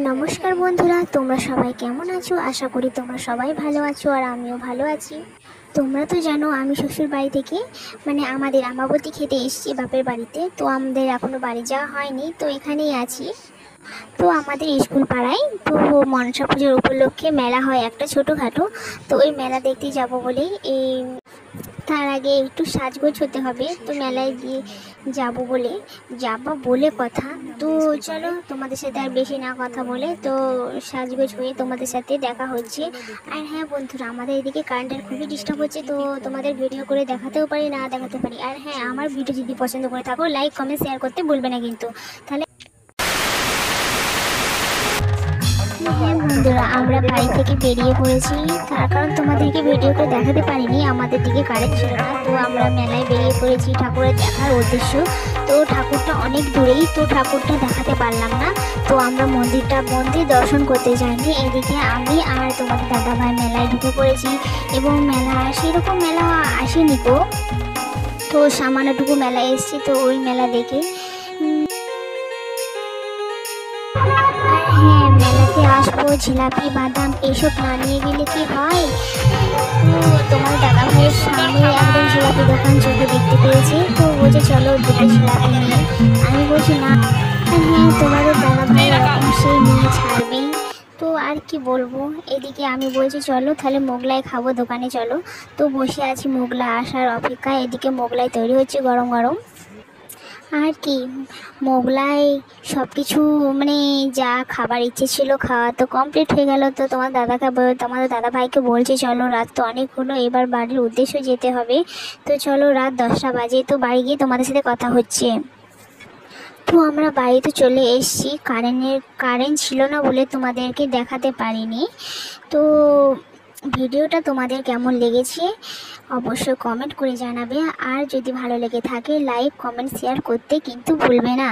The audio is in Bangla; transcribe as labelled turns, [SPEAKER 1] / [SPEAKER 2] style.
[SPEAKER 1] নমস্কার বন্ধুরা, তোমরা সবাই কেমন আছো? আশা করি তোমরা সবাই ভালো আছো আর আমিও ভালো আছি। তোমরা তো জানো আমি শ্বশুর বাড়ি থেকে আমাদের আমাবতী খেতে এসেছি বাপের বাড়িতে। তো আমাদের এখনো বাড়ি যাওয়া হয়নি, তো এখানেই আছি। তো আমাদের স্কুল পাড়ায় তো মনসা পুজোর উপলক্ষে মেলা হয় একটা ছোটোখাটো। তো ওই মেলা দেখতে যাব বলে তার আগে একটু সাজগোজ হতে হবে। তো মেলায় গিয়ে যাবো বলে কথা। তো চলো তোমাদের সাথে আর বেশি না কথা বলে তো সাজগোজ হয়ে তোমাদের সাথে দেখা হচ্ছে। আর হ্যাঁ বন্ধুরা, আমাদের এদিকে কারেন্টের খুবই ডিস্টার্ব হচ্ছে, তো তোমাদের ভিডিও করে দেখাতেও পারি না দেখাতে পারি। আর হ্যাঁ, আমার ভিডিও যদি পছন্দ করে থাকো লাইক কমেন্ট শেয়ার করতে ভুলবে না কিন্তু। তাহলে হ্যাঁ বন্ধুরা, আমরা বাড়ি থেকে বেরিয়ে পড়েছি। তার কারণ তোমাদেরকে ভিডিও করে দেখাতে পারিনি, আমাদের দিকে কারেন্ট ছিল না। তো আমরা মেলায় বেরিয়ে পড়েছি ঠাকুরের দেখার উদ্দেশ্য। তো ঠাকুরটা অনেক দূরেই, তো ঠাকুরটা দেখাতে পারলাম না। তো আমরা মন্দির দর্শন করতে যাইনি। এদিকে আমি আর তোমাদের দাদাভাই মেলায় ঢুকে পড়েছি, এবং সেরকম মেলা আসেনি তো। তো সামান্যটুকু মেলা এসেছি, তো ওই মেলা দেখে হ্যাঁ, মেলাতে আসবো, জিলাপি বাদাম এসব না নিয়ে গেলে কি হয়? তো তোমার দাদা ভাইয়ের সামনে একদম জিলাপি দোকান চোখে দেখতে পেয়েছি, তো বলছে চলো দুটো জিলাপি নিয়ে। আমি বলছি না। হ্যাঁ, তোমাদের দাদা ভাই সেই নিয়ে ছাড়বেই। তো আর কি বলবো, এদিকে আমি বলছি চলো তাহলে মোগলাই খাবো, দোকানে চলো। তো বসে আছি মোগলাই আসার অপেক্ষায়। এদিকে মোগলাই তৈরি হচ্ছে গরম গরম। আর কি, মোগলাই সব কিছু যা খাবার ইচ্ছে ছিল খাওয়া তো কমপ্লিট হয়ে গেল। তো তোমাদের দাদা ভাইকে বলছে চলো, রাত তো অনেক হলো, এবার বাড়ির উদ্দেশ্যে যেতে হবে। তো চলো, রাত 10টা বাজে, তো বাড়ি গিয়ে তোমাদের সাথে কথা হচ্ছে। তো আমরা বাড়িতে চলে এসেছি। কারেন্ট ছিল না বলে তোমাদেরকে দেখাতে পারিনি। তো ভিডিওটা তোমাদের কেমন লেগেছে অবশ্যই কমেন্ট করে জানাবে। আর যদি ভালো লেগে থাকে লাইক কমেন্ট শেয়ার করতে কিন্তু ভুলবে না।